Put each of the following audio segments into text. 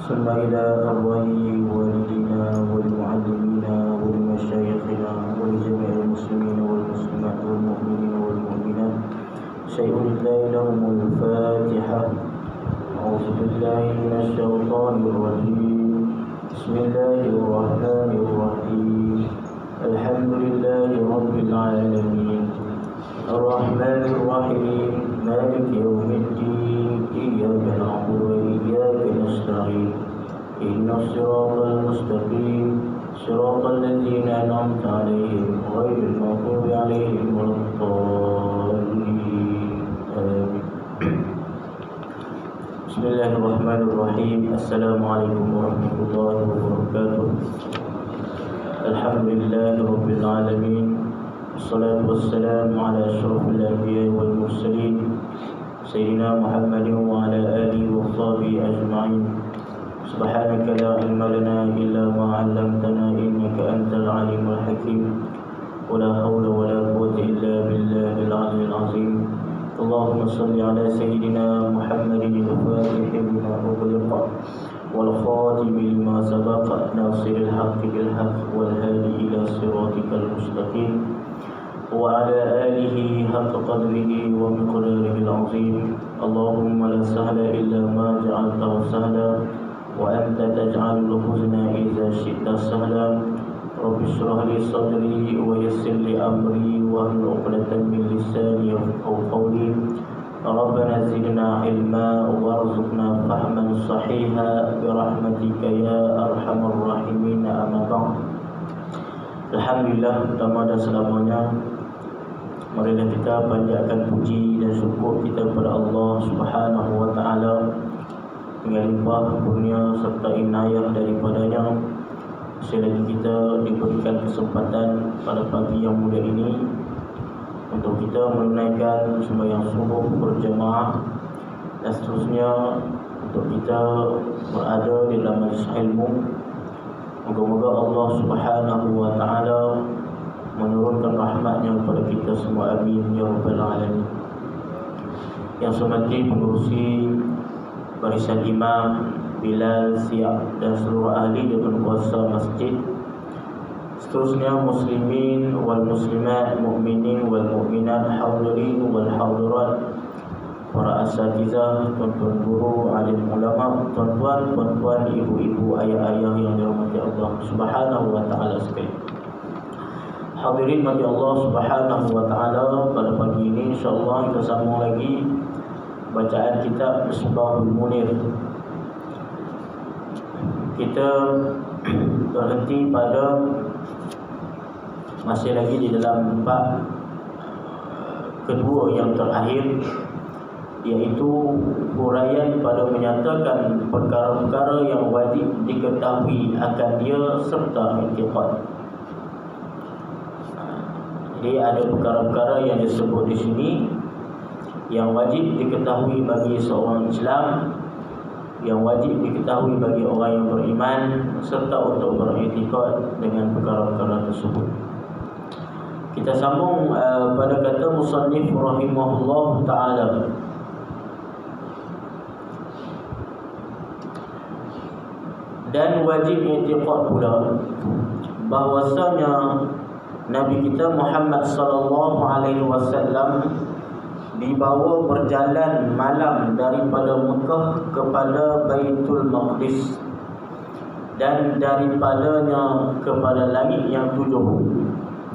ثم إلى أرواح والدينا والمعلمين ولمشايخنا ولجميع المسلمين والمسلمات والمؤمنين والمؤمنات شيء لله لهم الفاتحة. أعوذ بالله من الشيطان الرجيم. بسم الله الرحمن الرحيم. الحمد لله رب العالمين الرحمن الرحيم مالك يوم الدين إياك نعبد وإياك نستعين إن الصراط المستقيم صراط الذين أنعمت عليهم غير المغضوب عليهم ولا الضالين. بسم الله الرحمن الرحيم. السلام عليكم ورحمة الله وبركاته. الحمد لله رب العالمين والصلاة والسلام على أشرف الأنبياء والمرسلين سيدنا محمد وعلى آله وصحبه أجمعين. سبحانك لا علم لنا إلا ما علمتنا إنك أنت العليم الحكيم ولا حول ولا قوة إلا بالله العلي العظيم. اللهم صل على سيدنا محمد الفاتح لما أغلق والخاتم لما سبق ناصر الحق بالحق والهادي إلى صراطك المستقيم وعلى آله حق قدره ومقداره العظيم. اللهم لا سهل إلا ما جعلته سهلا وأنت تجعل الحزن إذا شئت سهلا. رب اشرح لي صدري ويسر لي أمري واحلل عقدة من لساني يفقهوا قولي. ربنا زدنا علما وارزقنا فهما صحيحا برحمتك يا أرحم الراحمين. أما بعد. Alhamdulillah, pertama dan selamanya marilah kita panjatkan puji dan syukur kita kepada Allah Subhanahu wa taala dengan limpah kurnia serta inayah daripadanya. Selagi kita diberikan kesempatan pada pagi yang mulia ini untuk kita menunaikan sembahyang subuh berjemaah dan seterusnya untuk kita berada di dalam majlis ilmu. Moga-moga Allah Subhanahu wa taala menurunkan rahmatnya kepada kita semua, amin ya rabbal alamin. Yang semati pengurusi barisan imam Bilal Siap dan seluruh ahli dan penguasa masjid, seterusnya muslimin wal muslimat, mukminin wal mukminat, hadirin wal hadirat, para asatizah, tuan-tuan guru, alim ulama, tuan-tuan, puan-puan, ibu-ibu, ayah-ayah yang dirahmati Allah Subhanahu wa taala sekalian. Hadirin mati Allah Subhanahu wa taala, pada pagi ini insya-Allah kita sambung lagi bacaan kitab Misbahul Munir. Kita berhenti pada masih lagi di dalam bab kedua yang terakhir, iaitu huraian pada menyatakan perkara-perkara yang wajib diketahui akan dia serta i'tiqad. Jadi ada perkara-perkara yang disebut di sini yang wajib diketahui bagi seorang Islam, yang wajib diketahui bagi orang yang beriman serta untuk beriktikad dengan perkara-perkara tersebut. Kita sambung pada kata musannif rahimahullah taala. Dan wajib i'tiqad pula bahwasanya Nabi kita Muhammad sallallahu alaihi wasallam dibawa berjalan malam daripada Mekah kepada Baitul Maqdis dan daripadanya kepada langit yang tujuh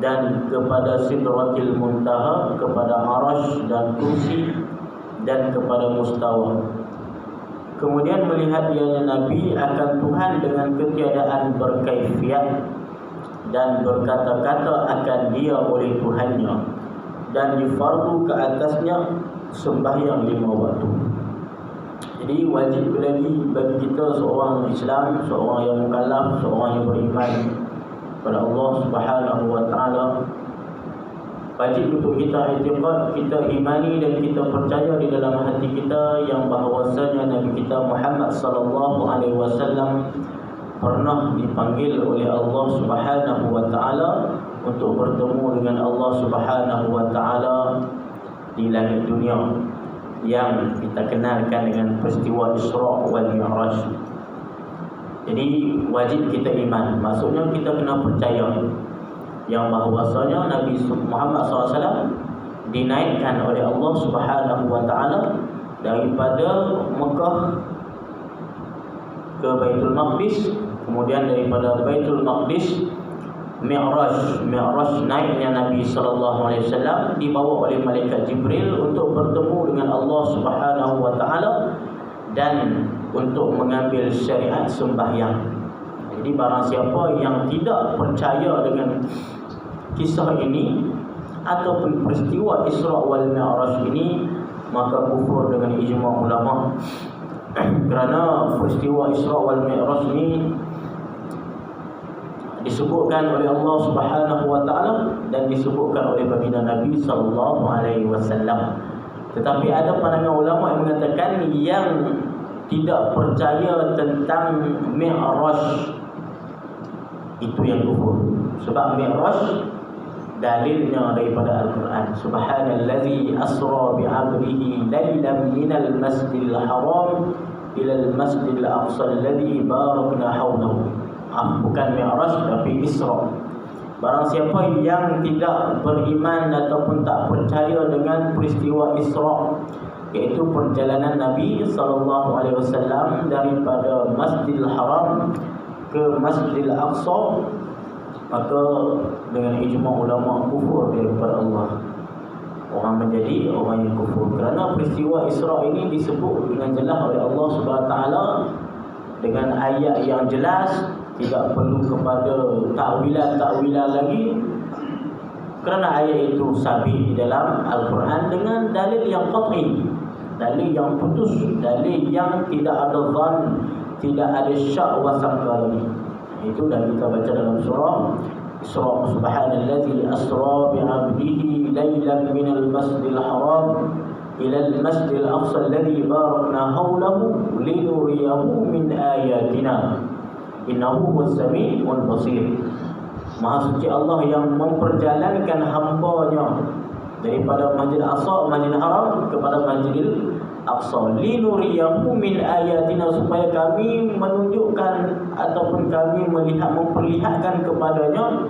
dan kepada Sidratil Muntaha, kepada Arash dan Kursi dan kepada Mustawa. Kemudian melihat ianya Nabi akan Tuhan dengan ketiadaan berkaifiat dan berkata-kata akan dia oleh Tuhannya, dan difardu ke atasnya sembahyang 5 waktu. Jadi wajib lagi bagi kita seorang Islam, seorang yang mukallaf, seorang yang beriman kepada Allah Subhanahu wa taala, wajib untuk kita i'tiqad, kita imani dan kita percaya di dalam hati kita yang bahawasanya Nabi kita Muhammad sallallahu alaihi wasallam pernah dipanggil oleh Allah Subhanahu wa taala untuk bertemu dengan Allah Subhanahu wa taala di langit dunia yang kita kenalkan dengan peristiwa Isra wal Mi'raj. Jadi wajib kita iman. Maksudnya kita kena percaya yang bahawasanya Nabi Muhammad SAW dinaikkan oleh Allah Subhanahu wa taala daripada Mekah ke Baitul Maqdis, kemudian daripada Baitul Maqdis Mi'raj naiknya Nabi sallallahu alaihi wasallam dibawa oleh malaikat Jibril untuk bertemu dengan Allah Subhanahu wa taala dan untuk mengambil syariat sembahyang. Jadi barang siapa yang tidak percaya dengan kisah ini ataupun peristiwa Isra wal Mi'raj ini, maka kufur dengan ijma' ulama. Kerana peristiwa Isra wal Mi'raj ini disebutkan oleh Allah Subhanahu wa taala dan disebutkan oleh baginda Nabi sallallahu alaihi wasallam. Tetapi ada pandangan ulama yang mengatakan yang tidak percaya tentang Mi'raj itu yang kufur. Sebab Mi'raj dalilnya daripada Al-Quran. Subhanallazi asra bi'abdihi lailan minal masjidil haram ilal masjidil aqsa alladhi barakna hawlahu. Bukan Mi'raj tapi Isra. Barang siapa yang tidak beriman ataupun tak percaya dengan peristiwa Isra, iaitu perjalanan Nabi sallallahu alaihi wasallam daripada Masjidil Haram ke Masjidil Aqsa, maka dengan ijma' ulama kufur daripada Allah. Orang menjadi orang yang kufur. Kerana peristiwa Isra ini disebut dengan jelas oleh Allah Subhanahu wa taala dengan ayat yang jelas, tidak perlu kepada takwilan lagi, kerana ayat itu sabit di dalam Al-Quran dengan dalil yang qat'i, dalil yang putus, dalil yang tidak ada dhan, tidak ada syak wa sangka lagi. Itu dah kita baca dalam surah Isra. Subhanallazi asra bi'abdihi lailan minal masjidil haram ilal masjidil aqsa alladhi barakna hawlahu linuriyahu min ayatina innahu was-sami'ul basir. Maha suci Allah yang memperjalankan hamba-Nya daripada Masjid Aqsa, Masjidil Haram kepada Masjidil Aqsa, linuriyahu min ayatina, supaya kami menunjukkan ataupun kami memperlihatkan kepadanya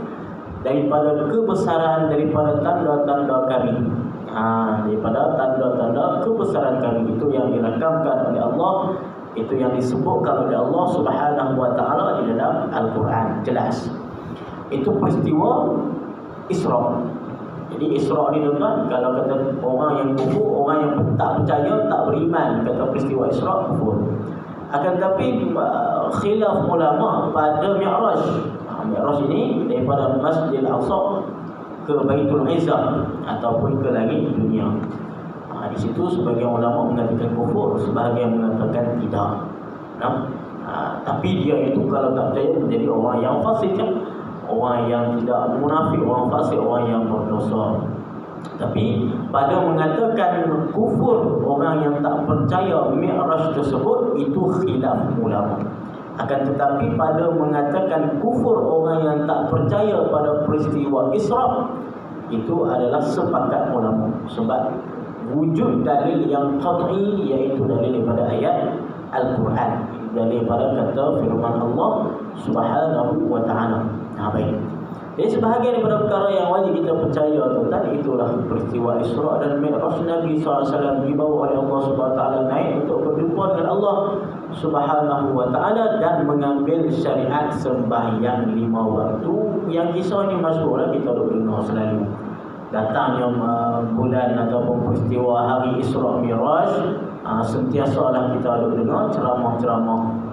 daripada kebesaran, daripada tanda-tanda kami. Daripada tanda-tanda kebesaran kami. Itu yang dirakamkan oleh Allah, itu yang disebutkan oleh Allah Subhanahu wa taala di dalam Al-Quran, jelas. Itu peristiwa Isra. Jadi Isra ni tuan, kalau kata orang yang kufur, orang yang tak percaya, tak beriman, kata peristiwa Isra kufur. Akan tetapi khilaf ulama pada Mi'raj. Mi'raj ini daripada Masjidil Aqsa ke Baitul Izzah ataupun ke langit dunia. Di situ sebagian ulama mengatakan kufur, sebahagian mengatakan tidak. Tapi dia itu kalau tak percaya menjadi orang yang fasik, orang yang tidak munafik, orang fasik, orang yang berdosa. Tapi pada mengatakan kufur orang yang tak percaya Mi'raj tersebut, itu khilaf ulama. Akan tetapi pada mengatakan kufur orang yang tak percaya pada peristiwa Isra, itu adalah sepakat ulama. Sebab wujud dalil yang qat'i, iaitu dalil daripada ayat Al-Quran, dalil daripada kata firman Allah Subhanahu wa ta'ala. Baik. Jadi sebahagian daripada perkara yang wajib kita percaya tuan, itulah peristiwa Isra dan Mi'raj. Nabi SAW dibawa oleh Allah Subhanahu wa ta'ala naik untuk berjumpa dengan Allah Subhanahu wa ta'ala dan mengambil syariat sembahyang 5 waktu. Yang kisah ini masyhur, kita duk dengar selalu. Datangnya bulan ataupun peristiwa hari Isra Mi'raj, sentiasalah kita ada dengar ceramah-ceramah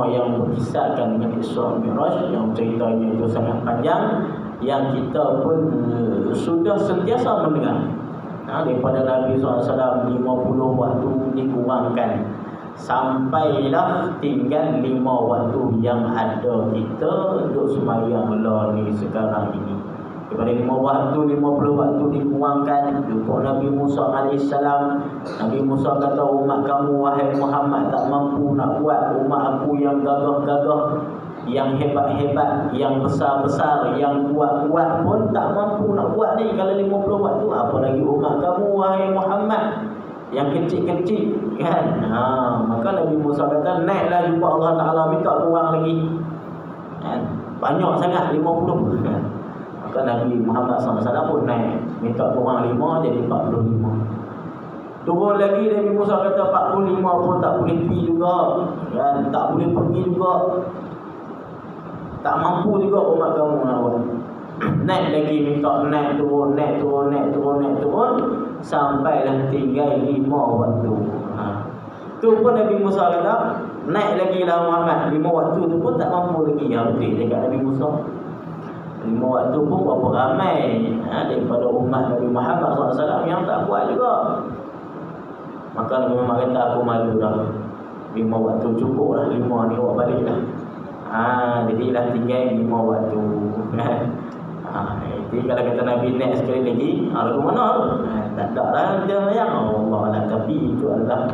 yang berkisahkan dengan Isra Mi'raj, yang ceritanya itu sangat panjang, yang kita pun sudah sentiasa mendengar. Daripada Nabi SAW 50 waktu dikurangkan sampailah tinggal 5 waktu yang ada kita duduk sembahyang lah ni sekarang ini. Daripada 5 waktu, 50 waktu dikurangkan. Jumpa Nabi Musa AS. Nabi Musa kata, umat kamu wahai Muhammad tak mampu nak buat. Umat aku yang gagah-gagah, yang hebat-hebat, yang besar-besar, yang kuat-kuat pun tak mampu nak buat ni kalau 50 waktu. Apa lagi umat kamu wahai Muhammad yang kecil-kecil kan? Maka Nabi Musa kata, naiklah jumpa Allah Ta'ala, minta kurang lagi. Banyak sangat, 50. Maka Nabi Muhammad SAW pun naik, minta kurang 5 jadi 45. Turun lagi Nabi Musa kata 45 pun tak boleh pergi juga, tak boleh pergi juga, tak mampu juga umat kamu awak. Naik lagi, minta naik turun, naik turun, naik turun, naik turun, sampailah tinggal 5 waktu. Tu pun Nabi Musa kata, naik lagi lah Muhammad, 5 waktu tu pun tak mampu lagi. Betul dekat Nabi Musa, 5 waktu pun berapa ramai daripada umat Nabi Muhammad SAW yang tak kuat juga. Maka Nabi Muhammad kata, aku malu dah, 5 waktu cukup lah, 5 ni awak balik dah. Jadilah tinggal 5 waktu. Jadi kalau kata Nabi naik sekali lagi, lagu mana tu? Tak ada lah dia yang Allah lah. Tapi itu adalah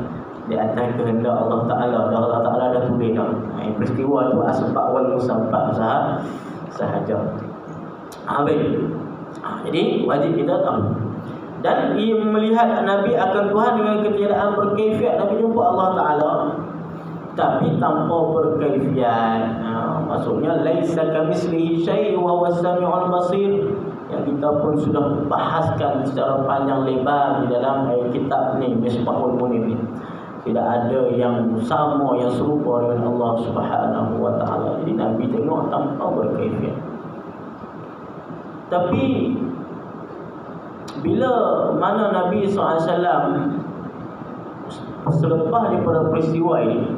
di atas kehendak Allah Ta'ala. Allah Ta'ala dah tulis dah. Peristiwa tu asbab wal musabab sahaja. Baik. Jadi wajib kita tahu. Dan ia melihat Nabi akan Tuhan dengan ketiadaan berkaifiat. Nabi jumpa Allah Ta'ala tapi tanpa berkaifiat. Maksudnya laisa kamitslihi syai' wa huwas samiul basir. Yang kita pun sudah bahaskan secara panjang lebar di dalam kitab ni, Misbahul Munir ni. Tidak ada yang sama, yang serupa dengan Allah Subhanahu wa Ta'ala. Jadi Nabi tengok tanpa berkaifiat. Tapi bila mana Nabi SAW selepas daripada peristiwa ini,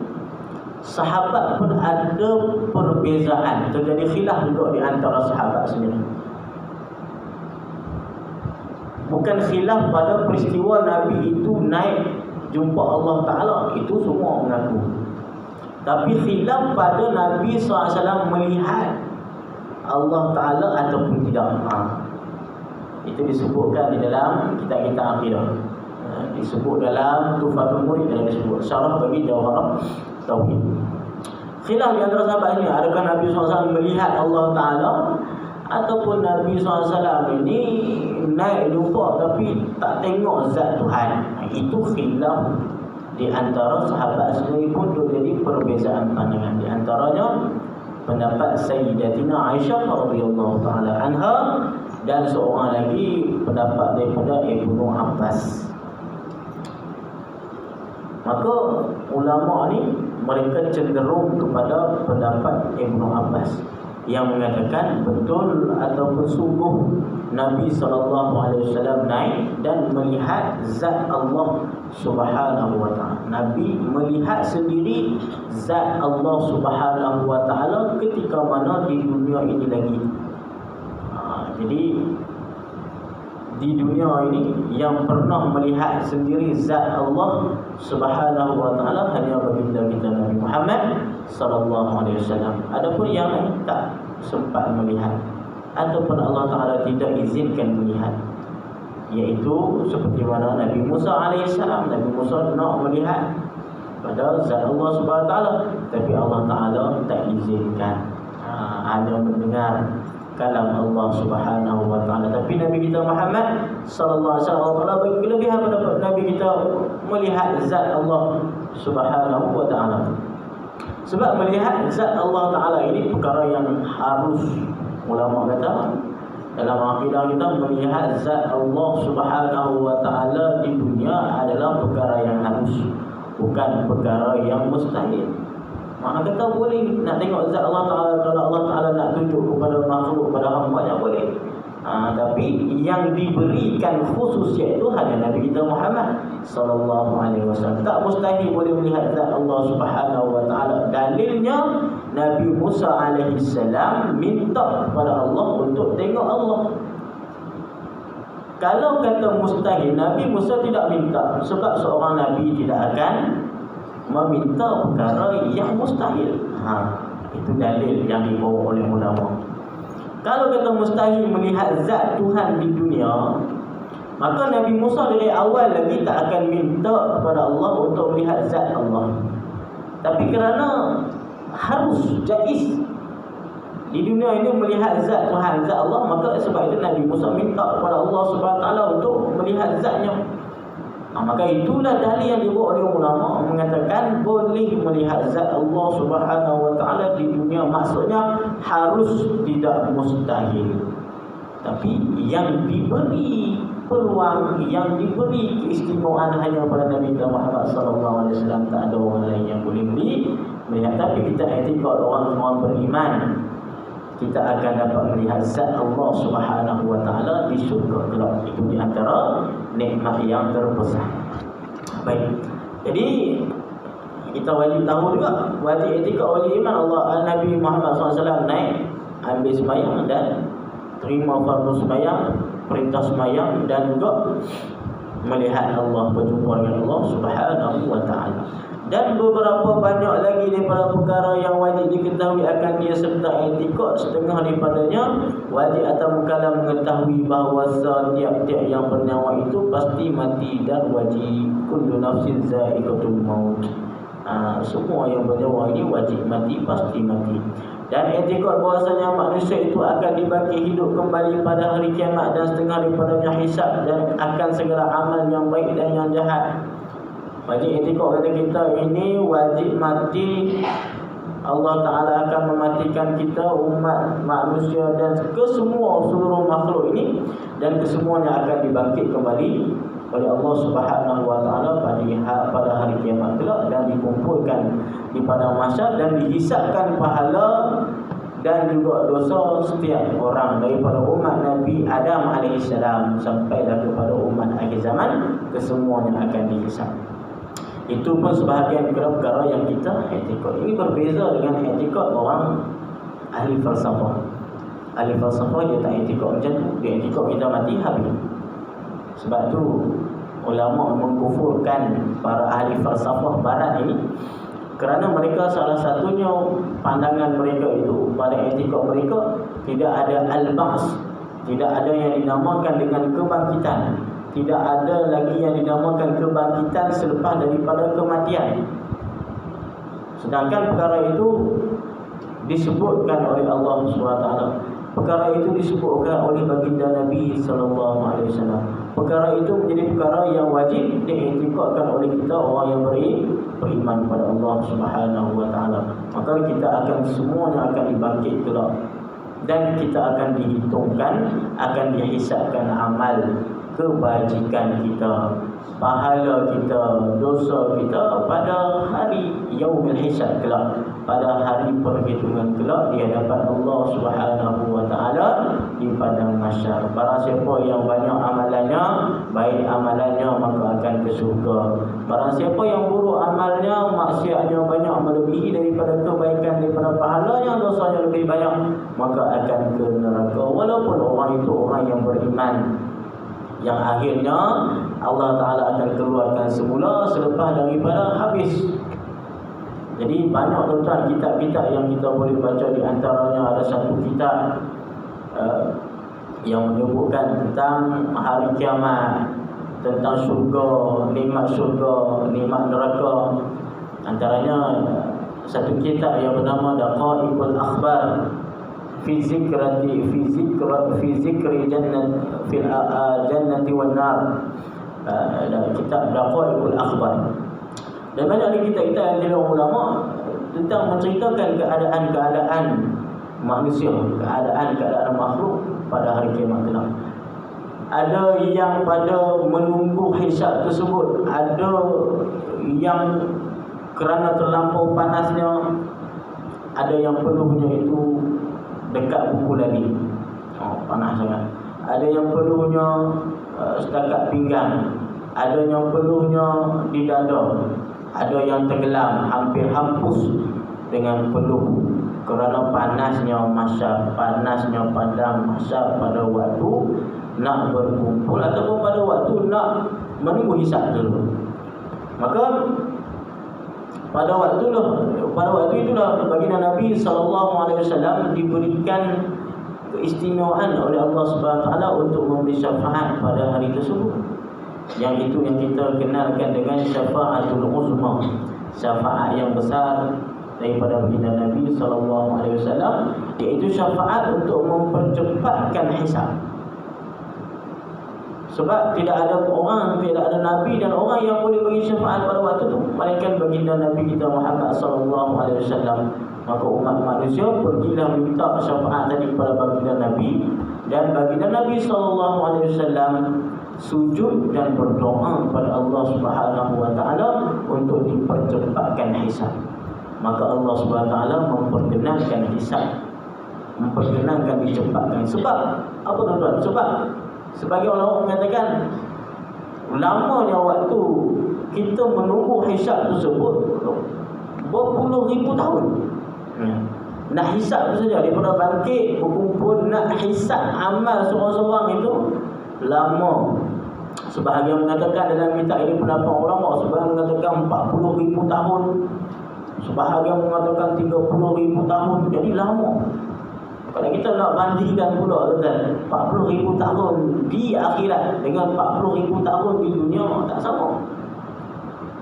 sahabat pun ada perbezaan, terjadi khilaf juga di antara sahabat sendiri. Bukan khilaf pada peristiwa Nabi itu naik jumpa Allah Ta'ala, itu semua mengaku. Tapi khilaf pada Nabi SAW melihat Allah Ta'ala ataupun tidak. Itu disebutkan di dalam kitab-kitab akidah. Disebut dalam Tuhfatul Murid, dan disebut syarah bagi Jawhar Tauhid. Khilaf di antara sahabat ini, adakah Nabi SAW melihat Allah Ta'ala ataupun Nabi SAW ini naik jumpa tapi tak tengok zat Tuhan. Itu khilaf di antara sahabat sendiri pun terjadi perbezaan pandangan. Di antaranya pendapat Sayyidatina Aisyah radhiyallahu ta'ala anha, dan seorang lagi pendapat daripada Ibnu Abbas. Maka ulama ni mereka cenderung kepada pendapat Ibnu Abbas yang mengatakan betul ataupun sungguh Nabi SAW naik dan melihat zat Allah Subhanahu wa Ta'ala. Nabi melihat sendiri zat Allah Subhanahu wa Ta'ala ketika mana di dunia ini lagi. Jadi di dunia ini yang pernah melihat sendiri zat Allah Subhanahu wa Ta'ala hanya baginda kita Nabi Muhammad sallallahu alaihi wasallam. Adapun yang lain tak sempat melihat ataupun Allah Ta'ala tidak izinkan melihat, iaitu seperti mana Nabi Musa alaihissalam. Nabi Musa nak melihat pada zat Allah Subhanahu wa Ta'ala, tapi Allah Ta'ala tak izinkan, hanya mendengar kalam Allah Subhanahu wa Ta'ala. Tapi Nabi kita Muhammad sallallahu alaihi wasallam bagi kelebihan pada Nabi kita melihat zat Allah Subhanahu wa Ta'ala. Sebab melihat zat Allah Ta'ala ini perkara yang harus. Ulama kata dalam akidah kita, melihat zat Allah Subhanahu wa Ta'ala di dunia adalah perkara yang harus, bukan perkara yang mustahil. Maka kata boleh nak tengok zat Allah Ta'ala kalau Allah Ta'ala nak tunjuk kepada makhluk, pada hamba-Nya boleh. Tapi yang diberikan khusus iaitu hanya Nabi kita Muhammad sallallahu alaihi wasallam. Tak mustahil boleh melihat zat Allah Subhanahu wa Ta'ala. Dalilnya Nabi Musa alaihi salam minta kepada Allah untuk tengok Allah. Kalau kata mustahil, Nabi Musa tidak minta, sebab seorang nabi tidak akan meminta perkara yang mustahil. Itu dalil yang dibawa oleh ulama. Kalau kata mustahil melihat zat Tuhan di dunia, maka Nabi Musa dari awal lagi tak akan minta kepada Allah untuk melihat zat Allah. Tapi kerana harus, jaiz di dunia ini melihat zat Tuhan, zat Allah, maka sebab itu Nabi Musa minta kepada Allah Subhanahu Wa Taala untuk melihat zatnya. Maka itulah dalil yang dibawa oleh ulama mengatakan boleh melihat zat Allah Subhanahu wa taala di dunia. Maksudnya harus, tidak mustahil. Tapi yang diberi peluang, yang diberi keistimewaan hanya pada Nabi Muhammad SAW. Tak ada orang lain yang boleh melihat. Tapi kita etikad orang-orang beriman, kita akan dapat melihat zat Allah Subhanahu wa taala di syurga kelak. Itu di antara nikmat yang terbesar. Baik. Jadi kita wajib tahu juga, wajib etika, wajib iman Allah. Nabi Muhammad SAW naik ambil sembahyang dan terima fardu sembahyang, perintah sembahyang, dan juga melihat Allah, berjumpa dengan Allah Subhanahu wa taala. Dan beberapa banyak lagi daripada perkara yang wajib diketahui akan dia serta etikad. Setengah daripadanya wajib atau mukallaf mengetahui bahawa tiap-tiap yang bernyawa itu pasti mati, dan wajib kullu nafsin za'iqatul maut. Semua yang bernyawa ini wajib mati, pasti mati. Dan etikad bahawasanya manusia itu akan dibangkit hidup kembali pada hari kiamat, dan setengah daripadanya hisab, dan akan segala amal yang baik dan yang jahat. Wajib etikad kata kita ini wajib mati. Allah Ta'ala akan mematikan kita, umat manusia, dan seluruh makhluk ini, dan kesemuanya akan dibangkit kembali oleh Allah Subhanahu wa taala pada hari kiamat kelak, dan dikumpulkan di padang mahsyar, dan dihisabkan pahala dan juga dosa setiap orang daripada umat Nabi Adam alaihissalam sampailah kepada umat akhir zaman, kesemuanya akan dihisab. Itu pun sebahagian perkara yang kita etikad. Ini berbeza dengan etikad orang ahli falsafah. Ahli falsafah dia tak etikad macam tu. Dia etikad kita mati habis. Sebab tu ulama mengkufurkan para ahli falsafah barat ini, kerana mereka salah satunya pandangan mereka itu, pada etikad mereka tidak ada al-ba'ts, tidak ada yang dinamakan dengan kebangkitan. Tidak ada lagi yang dinamakan kebangkitan selepas daripada kematian. Sedangkan perkara itu disebutkan oleh Allah SWT. Perkara itu disebutkan oleh baginda Nabi SAW. Perkara itu menjadi perkara yang wajib diiktikadkan oleh kita orang yang beriman pada Allah SWT. Maka kita akan semuanya akan dibangkit kelak, dan kita akan dihitungkan, akan dihisabkan amal kebajikan kita, pahala kita, dosa kita pada hari yaumil hisab kelak, pada hari perhitungan kelak di hadapan Allah Subhanahu wa taala di padang mahsyar. Barang siapa yang banyak amalannya, baik amalannya, maka akan ke syurga. Barang siapa yang buruk amalnya, maksiatnya banyak melebihi daripada kebaikan, daripada pahalanya, dosanya lebih banyak, maka akan ke neraka. Walaupun orang itu orang yang beriman, yang akhirnya Allah Ta'ala akan keluarkan semula selepas daripada habis. Jadi banyak tuan-tuan kitab-kitab yang kita boleh baca. Di antaranya ada satu kitab yang menyebutkan tentang hari kiamat, tentang syurga, nikmat neraka. Antaranya satu kitab yang bernama Daqaiqul Akhbar fi zikri jannati wan nar. Kitab Daqaiqul Akhbar. Dan banyak lagi kitab-kitab yang ditulis ulama tentang menceritakan keadaan-keadaan manusia, keadaan makhluk pada hari kiamat kelak. Ada yang pada menunggu hisab tersebut, ada yang kerana terlampau panasnya, ada yang peluhnya itu dekat buku lagi, panas sangat. Ada yang peluhnya setakat pinggang, ada yang peluhnya di dada, ada yang tenggelam, hampir hampus dengan peluh, kerana panasnya mahsyar, panasnya padang mahsyar pada waktu nak berkumpul ataupun pada waktu nak menunggu hisab dulu. Maka pada waktu itulah baginda Nabi SAW diberikan keistimewaan oleh Allah SWT untuk memberi syafaat pada hari tersebut. Yang itu yang kita kenalkan dengan syafaatul uzma, syafaat yang besar daripada baginda Nabi SAW, iaitu syafaat untuk mempercepatkan hisab. Sebab tidak ada nabi dan orang yang boleh bagi syafaat pada waktu itu melainkan baginda Nabi kita Muhammad sallallahu alaihi wasallam. Maka umat manusia pergilah minta syafaat tadi kepada baginda Nabi, dan baginda Nabi sallallahu alaihi wasallam sujud dan berdoa kepada Allah Subhanahu wa taala untuk dipercepatkan hisab. Maka Allah Subhanahu wa taala memperkenankan hisab, memperkenankan dicepatkan. Sebab apa tuan-tuan? Sebab sebagai ulama mengatakan lamanya waktu kita menunggu hisab tersebut berpuluh ribu tahun. Nak hisab tu saja, daripada bangkit berkumpul nak hisab amal seorang-seorang itu lama. Sebahagian mengatakan dalam kitab ini pendapat ulama, sebahagian mengatakan 40,000 tahun, sebahagian mengatakan 30,000 tahun. Jadi lama. Kalau kita nak bandingkan pula kan, 40,000 tahun di akhirat dengan 40,000 tahun di dunia tak sama.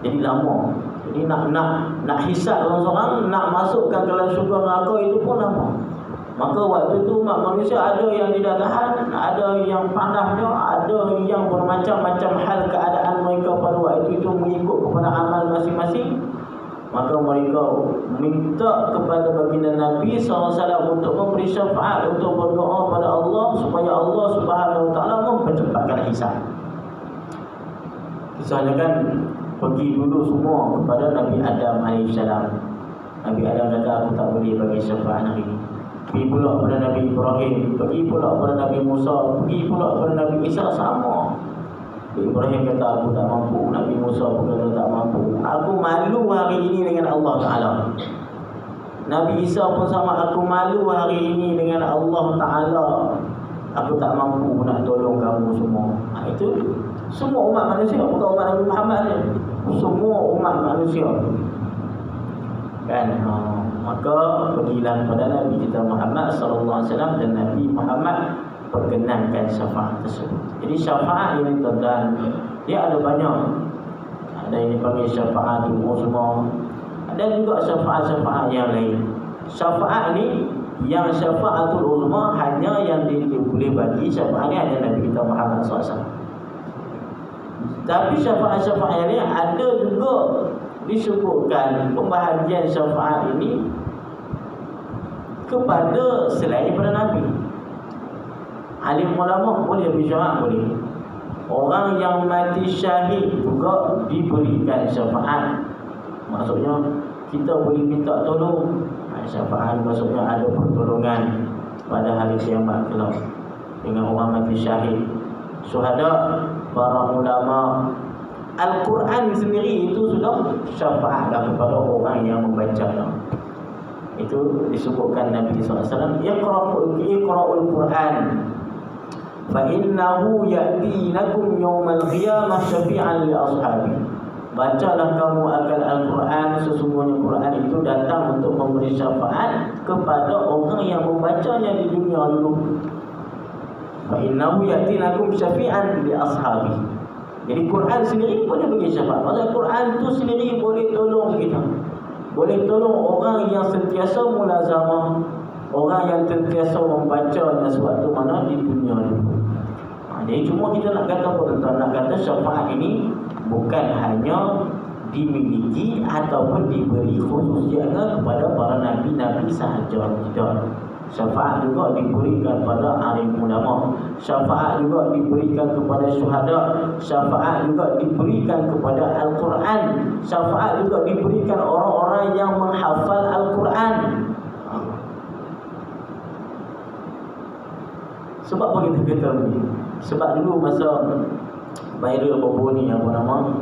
Jadi lama. Jadi nak hisab orang-orang, nak masukkan ke dalam syurga neraka itu pun lama. Maka waktu itu umat manusia ada yang tidak tahan, ada yang pandahnya, ada yang bermacam-macam hal keadaan mereka pada waktu itu mengikut kepada amal masing-masing. Maka mereka minta kepada baginda Nabi SAW untuk memberi syafaat, untuk berdoa pada Allah supaya Allah Subhanahu wa taala mempercepatkan hisab. Kisahnya kan pergi dulu semua kepada Nabi Adam AS. Nabi Adam kata, aku tak boleh bagi syafaat hari ini. Pergi pula kepada Nabi Ibrahim, pergi pula kepada Nabi Musa, pergi pula kepada Nabi Isa, sama. Ibrahim kata aku tak mampu, Nabi Musa pun kata tak mampu. Aku malu hari ini dengan Allah Ta'ala. Nabi Isa pun sama, aku malu hari ini dengan Allah Ta'ala. Aku tak mampu nak tolong kamu semua. Itu semua umat manusia, bukan umat Nabi Muhammad ni. Semua umat manusia. Kan? Maka pergilah kepada Nabi kita Muhammad sallallahu alaihi wasallam, dan Nabi Muhammad perkenankan syafaat tersebut. Jadi syafaat ini tuan-tuan, dia ada banyak. Ada yang dipanggil syafaatul uzma, ada juga syafaat-syafaat yang lain. Syafaat ni, yang syafaatul uzma hanya yang boleh bagi syafaat ni ada Nabi kita Muhammad SAW. Tapi syafaat-syafaat yang lain ada juga disebutkan pembahagian syafaat ini kepada selain daripada Nabi. Alim ulama boleh bersyafaat, boleh. Orang yang mati syahid juga diberikan syafaat. Maksudnya kita boleh minta tolong. Syafaat maksudnya ada pertolongan pada hari kiamat kelak dengan orang mati syahid, syuhada, para ulama. Al-Quran sendiri itu sudah syafaat kepada orang yang membacanya. Itu disebutkan Nabi SAW, Iqra'ul Quran fa innahu ya'ti lakum yawmal qiyamah syafi'an li ashabi. Bacalah kamu akan Al-Quran, sesungguhnya Quran itu datang untuk memberi syafaat kepada orang yang membacanya di dunia dulu. Fa innahu ya'ti lakum syafi'an li ashabi. Jadi Quran sendiri boleh bagi syafaat. Maksudnya Quran itu sendiri boleh tolong kita, boleh tolong orang yang sentiasa mulazamah, orang yang sentiasa membacanya sewaktu mana di dunia dulu. Jadi cuma kita nak kata apa tuan-tuan? Nak kata syafaat ini bukan hanya dimiliki ataupun diberi khususnya kepada para nabi-nabi sahaja. Tidak. Syafaat juga diberikan kepada alim ulama, syafaat juga diberikan kepada syuhada, syafaat juga diberikan kepada Al-Quran, syafaat juga diberikan orang-orang yang menghafal Al-Quran. Sebab apa kita kata ni? Sebab dulu masa viral bobo ni, apa nama,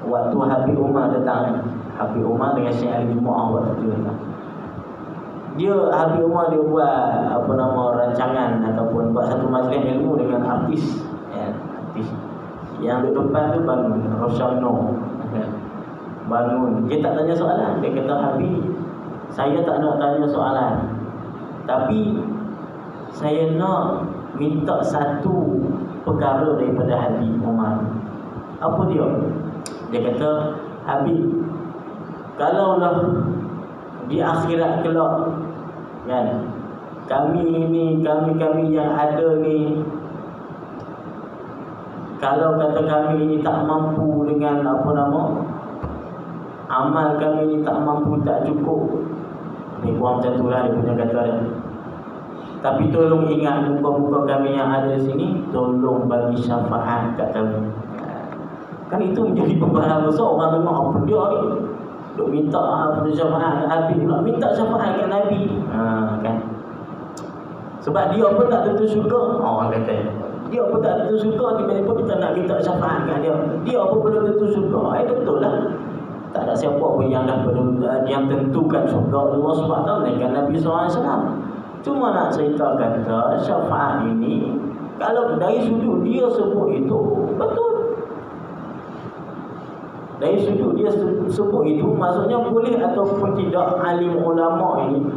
waktu Habib Umar datang, Habib Umar dengan Syekh Ali Jumaah waktu tu datang. Habib Umar dia buat apa nama rancangan ataupun buat satu majlis ilmu dengan artis, ya, artis yang di depan tu bangun Rosyamno, bangun. Dia tak tanya soalan, dia kata, Habib, saya tak nak tanya soalan, tapi saya nak minta satu perkara daripada Habib Umar. Apa dia? Dia kata, Habib, kalaulah di akhirat kelak, kan, kami yang ada ni kalau kata kami ini tak mampu dengan amal kami ini tak mampu, tak cukup, ni kurang macam tu lah dia punya kata dia. Tapi tolong ingat muka-muka kami yang ada sini, tolong bagi syafaat kat kami. Kan itu menjadi beban besar. Orang dengar apa dia ni, duk minta syafaat kat Habib pula, minta syafaat kat Nabi. Kan? Sebab dia pun tak tentu syurga. Orang kata dia pun tak tentu syurga, tiba-tiba kita nak minta syafaat kat dia. Dia pun belum tentu syurga. Betul lah. Tak ada siapa pun yang yang tentukan syurga Allah SWT dengan Nabi SAW. Cuma nak cerita kata syafaat ini, kalau dari sudut dia sebut itu betul. Dari sudut dia sebut itu, maksudnya boleh ataupun tidak alim ulama ini,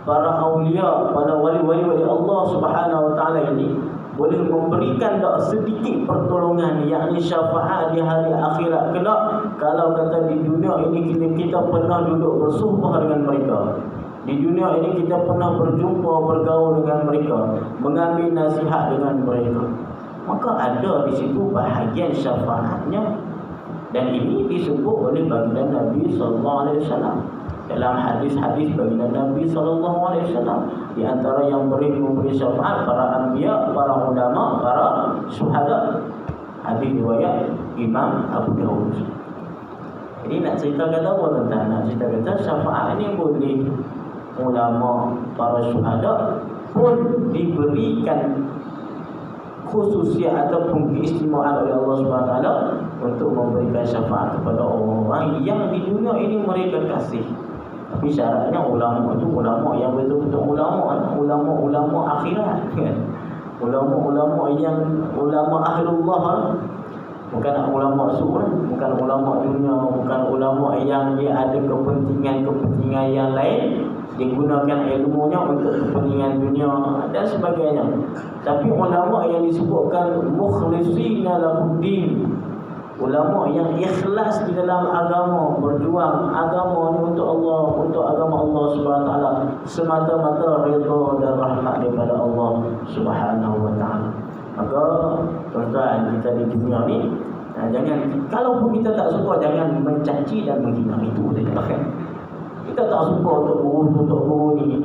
para awliya, para wali-wali Allah Subhanahu Wa Taala ini boleh memberikan sedikit pertolongan, yakni syafaat di hari akhirat kelak. Kalau kata di dunia ini kita pernah duduk bersumpah dengan mereka, di dunia ini kita pernah berjumpa, bergaul dengan mereka, mengambil nasihat dengan mereka, maka ada di situ bahagian syafaatnya. Dan ini disebut oleh baginda Nabi SAW dalam hadis-hadis baginda Nabi SAW. Di antara yang memberi syafaat para anbiya, para ulama, para syuhada. Hadis riwayat Imam Abu Dawud. Jadi nak cerita kata apa tentang? Nak cerita kata syafaat ini boleh ulama, para syuhada pun diberikan khususiat ataupun keistimewaan oleh Allah SWT untuk memberikan syafaat kepada orang-orang yang di dunia ini mereka kasih. Tapi syaratnya ulama itu ulama yang betul-betul ulama akhirat, kan? Ulama yang ulama ahlullah, bukan ulama surah, bukan ulama dunia, bukan ulama yang dia ada kepentingan yang lain, dia gunakan ilmunya untuk kepentingan dunia dan sebagainya. Tapi ulama yang disebutkan mukhlisina lahuddin, ulama yang ikhlas di dalam agama, berjuang agama ni untuk Allah, untuk agama Allah Subhanahu Wa Taala, semata-mata redha dan rahmat daripada Allah Subhanahu Wa Taala. Maka tuan-tuan, kita di dunia ni jangan, kalaupun kita tak suka, jangan mencaci dan menghina. Itu saja. Kita tak suka untuk guru ni,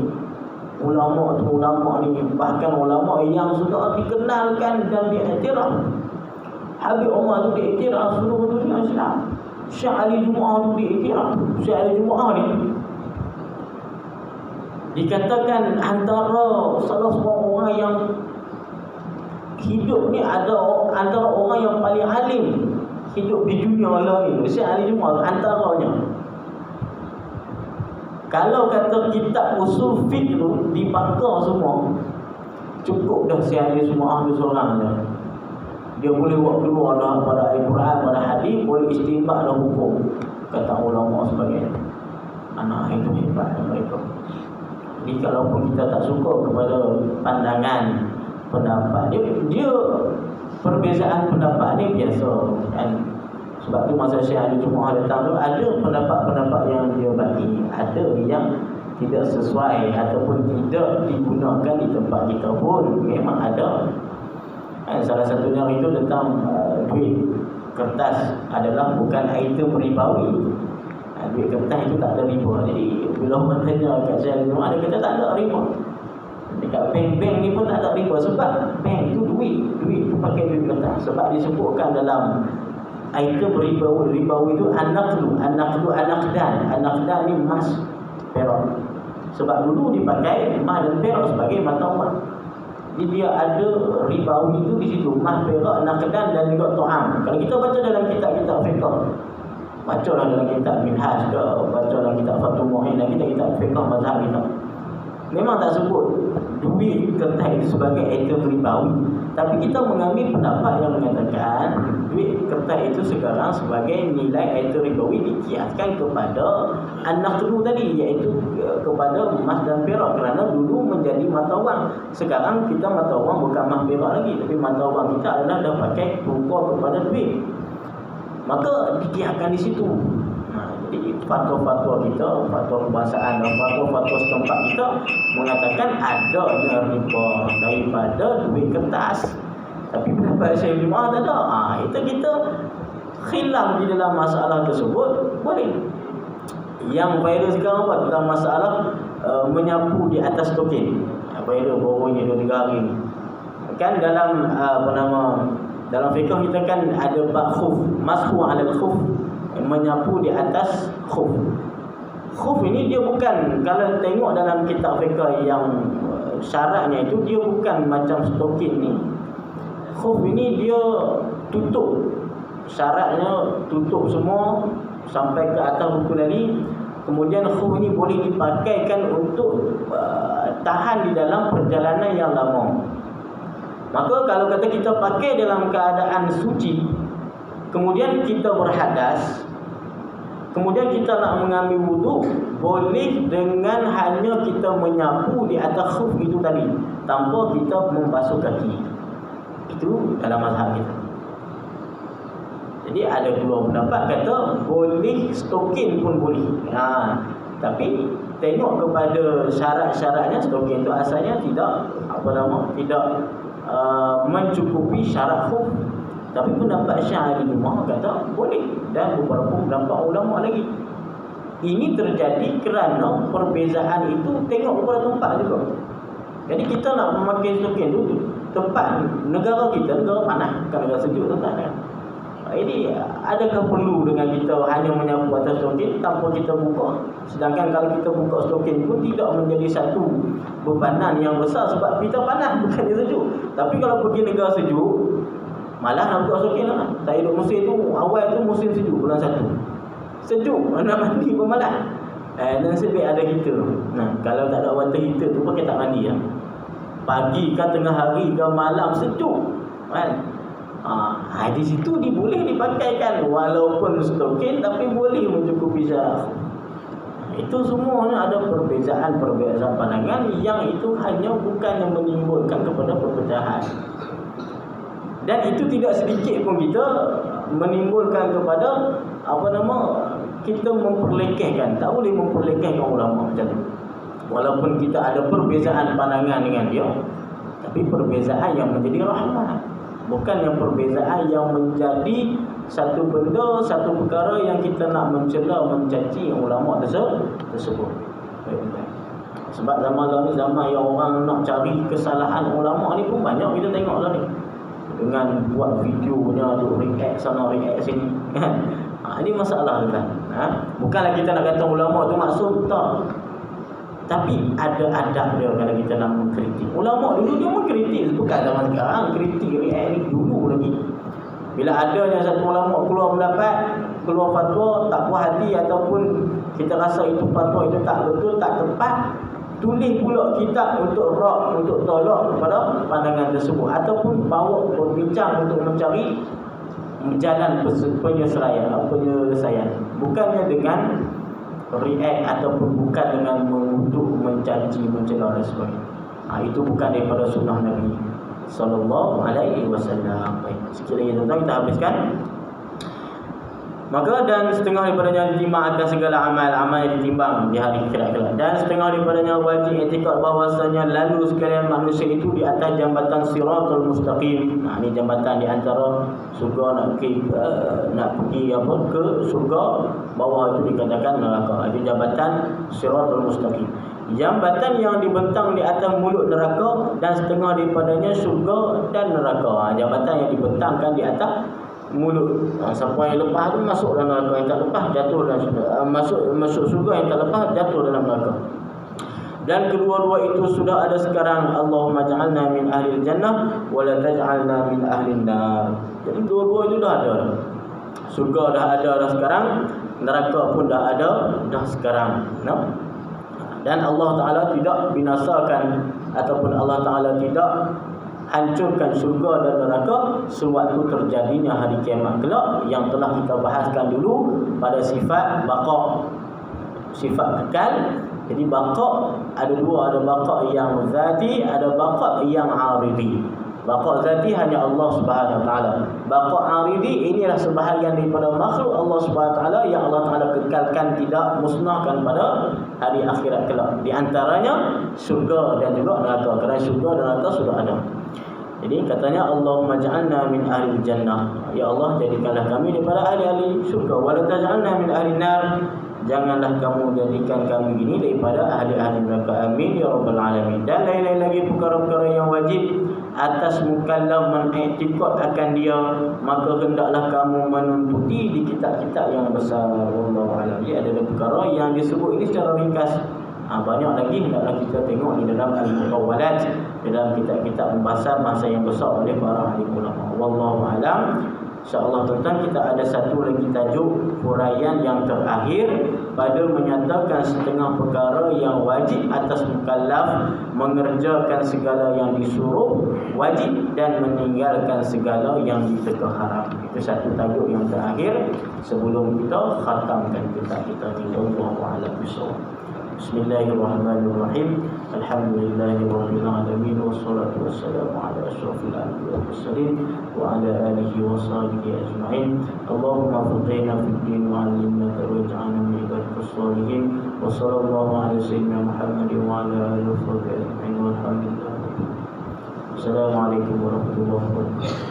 ulama ni, bahkan ulama yang sudah dikenalkan dan diiktiraf. Habib Umar tu diiktiraf seluruh dunia Islam. Syekh Ali Jumaah tu diiktiraf. Syekh Ali Jumaah ni dikatakan antara salah seorang orang yang hidup ni, ada antara orang yang paling alim hidup di dunia lah ni. Syekh Ali Jumaah antaranya. Kalau kata kitab usul fiqh tu dibakar semua, cukup dah Syekh Ali Jumaah tu seorang je. Dia boleh buat keluar dah pada Al-Quran, pada hadis, boleh istinbat dah hukum, kata ulama sebagainya. Anak itu hebat mereka. Jadi kalaupun kita tak suka kepada pandangan, pendapat dia perbezaan pendapat ni biasa, kan? Sebab tu masa Syekh Ali Jumaah datang tu, ada pendapat-pendapat yang dia bagi, ada yang tidak sesuai ataupun tidak digunakan di tempat kita pun memang ada. Salah satunya itu tentang duit kertas adalah bukan item ribawi. Duit kertas itu tak ada riba. Jadi bila orang tanya kat Syekh Ali Jumaah, dia kata tak ada riba. Dekat bank-bank ni pun tak ada riba. Sebab bank tu duit tu pakai duit kertas. Sebab disebutkan dalam item ribawi itu anaqdan ni emas, perak. Sebab dulu dipakai emas dan perak sebagai mata wang. Jadi dia ada ribawi itu di situ, emas, perak, anaqdan dan juga tu'am. Kalau kita baca dalam kitab-kitab fiqh, bacalah dalam kitab Minhaj ke, baca dalam kitab Fathul Mu'in dan kitab fiqh mazhab kita, memang tak sebut duit kertas itu sebagai item ribawi. Tapi kita mengambil pendapat yang mengatakan duit kertas itu sekarang sebagai nilai item ribawi dikiaskan kepada an-naqdu tadi, iaitu kepada emas dan perak, kerana dulu menjadi mata wang. Sekarang kita mata wang bukan emas perak lagi, tapi mata wang kita adalah dah pakai tukar kepada duit. Maka dikiaskan di situ. Jadi fatwa-fatwa kita, fatwa kebangsaan dan fatwa-fatwa setempat kita mengatakan adanya riba daripada duit kertas. Tapi pendapat Syekh Jemaah tak ada. Itu kita khilaf di dalam masalah tersebut boleh. Yang viral sekarang apa tentang masalah menyapu di atas token. Viral baru ni 2-3 hari ni. Kan dalam dalam fiqh kita kan ada bab khuf, mashu 'alal khuf, menyapu di atas khuf. Khuf ini dia bukan, kalau tengok dalam kitab fiqh yang syaratnya itu, dia bukan macam stokin ni. Khuf ini dia tutup, syaratnya tutup semua sampai ke atas buku lali. Kemudian khuf ini boleh dipakaikan untuk tahan di dalam perjalanan yang lama. Maka kalau kata kita pakai dalam keadaan suci, kemudian kita berhadas, kemudian kita nak mengambil wuduk, boleh dengan hanya kita menyapu di atas khuf itu tadi, tanpa kita membasuh kaki. Itu dalam mazhab kita. Jadi ada dua pendapat kata boleh stokin pun boleh. Tapi tengok kepada syarat-syaratnya. Stokin itu asalnya tidak tidak mencukupi syarat khuf. Tapi pendapat Syafi'i Jemaah kata boleh, dan beberapa pendapat ulama lagi. Ini terjadi kerana perbezaan itu tengok kepada tempat juga. Jadi kita nak memakai stokin itu tempat negara kita, negara panas, bukan negara sejuk, tuan kan. Ini adakah perlu dengan kita hanya menyapu atas stokin tanpa kita buka? Sedangkan kalau kita buka stokin pun tidak menjadi satu bebanan yang besar, sebab kita panas, bukannya sejuk. Tapi kalau pergi negara sejuk, malah nak buka stokin lah. Saya duduk musim tu, awal tu musim sejuk, bulan 1. Sejuk, nak mandi pun malas. Nasib baik ada heater. Kalau tak ada water heater tu pakai tak mandi lah. Pagi ke tengah hari ke malam sejuk kan. Di situ boleh dipakaikan walaupun stokin, tapi boleh mencukupi syarat. Itu semuanya ada perbezaan pandangan yang itu hanya bukannya menimbulkan kepada perpecahan. Dan itu tidak sedikit pun kita menimbulkan kepada kita memperlekehkan. Tak boleh memperlekehkan ulama macam tu. Walaupun kita ada perbezaan pandangan dengan dia, tapi perbezaan yang menjadi rahmat, bukan yang perbezaan yang menjadi satu benda, satu perkara yang kita nak mencela, mencaci ulama tersebut. Sebab zaman ni zaman yang orang nak cari kesalahan ulama ni pun banyak kita tengok lah ni. Dengan buat videonya tu, react sana react sini. Ini masalah kan. Bukanlah kita nak kata ulama tu maksud, tak. Tapi ada adab dia kalau kita nak mengkritik. Ulama dulu dia mengkritik, bukan zaman sekarang. Kritik react ni dulu lagi. Bila adanya satu ulama keluar pendapat, keluar fatwa, tak puas hati ataupun kita rasa itu fatwa itu tak betul, tak tepat, tulis pula kitab untuk tolak kepada pandangan tersebut, ataupun bawa berbincang untuk mencari jalan penyelesaian. Bukannya dengan react ataupun bukan dengan mengutuk, mencaci, mencela dan sebagainya. Itu bukan daripada sunnah Nabi sallallahu alaihi wasallam. Baik, sikit lagi tuan-tuan kita habiskan. Maka dan setengah daripadanya ditimbang akan segala amal yang ditimbang di hari akhirat kelak. Dan setengah daripadanya wajib i'tikad bahwasanya lalu sekalian manusia itu di atas jambatan siratul mustaqim. Ini jambatan di antara surga nak pergi ke surga, bawah itu dikatakan neraka. Itu jambatan siratul mustaqim. Jambatan yang dibentang di atas mulut neraka, dan setengah daripadanya surga dan neraka. Jambatan yang dibentangkan di atas mulut. Siapa yang lepas tu masuk dalam neraka, yang tak lepas jatuh dalam masuk surga, yang tak lepas jatuh dalam neraka. Dan kedua-dua itu sudah ada sekarang. Allahumma ja'alna min ahli jannah wa la taj'alna min ahli nar. Jadi dua-dua itu dah ada. Surga dah ada dah sekarang, neraka pun dah ada dah sekarang. Dan Allah Ta'ala tidak binasakan ataupun Allah Ta'ala tidak hancurkan surga dan neraka sewaktu terjadinya hari kiamat kelak, yang telah kita bahaskan dulu pada sifat baqa, sifat kekal. Jadi baqa ada dua, ada baqa yang zati, ada baqa yang aridi. Baqa zati hanya Allah Subhanahu Wa Taala. Baqa aridi inilah sebahagian daripada makhluk Allah Subhanahu Wa Taala yang Allah Taala kekalkan, tidak musnahkan pada hari akhirat kelak. Di antaranya surga dan juga neraka. Kerana surga dan neraka sudah ada. Jadi katanya Allahumma ja'alna min ahli jannah. Ya Allah, jadikanlah kami daripada ahli-ahli syurga. Wa la taj'alna min ahli nar. Janganlah kamu jadikan kami ini daripada ahli-ahli neraka. Amin ya rabbal alamin. Dan lain-lain lagi perkara-perkara yang wajib atas mukallaf mengiktikad akan dia, maka hendaklah kamu menuntuti di kitab-kitab yang besar. Wallahu a'lam. Jadi ada perkara yang disebut ini secara ringkas. Banyak lagi hendaklah kita tengok di dalam al-mutawwalat, di dalam kitab-kitab pembahasan bahasa yang besar oleh para ahli ulama. Wallahu a'lam. InsyaAllah tuan-tuan, kita ada satu lagi tajuk huraian yang terakhir pada menyatakan setengah perkara yang wajib atas mukallaf, mengerjakan segala yang disuruh wajib dan meninggalkan segala yang ditegah haram. Itu satu tajuk yang terakhir sebelum kita khatamkan kitab kita ini. Wallahu a'lam bishawab. Bismillahirrahmanirrahim. Alhamdulillahirabbil alamin wassalatu wassalamu ala asyrafil anbiya'i wal mursalin wa ala alihi wa sahbihi ajma'in. Allahumma faqihna fid din wa 'allimna waj'alna min ibadikas shalihin. Wa sallallahu ala sayyidina Muhammadin wa ala alihi wa sahbihi ajma'in. Walhamdulillah. Assalamualaikum warahmatullahi wabarakatuh.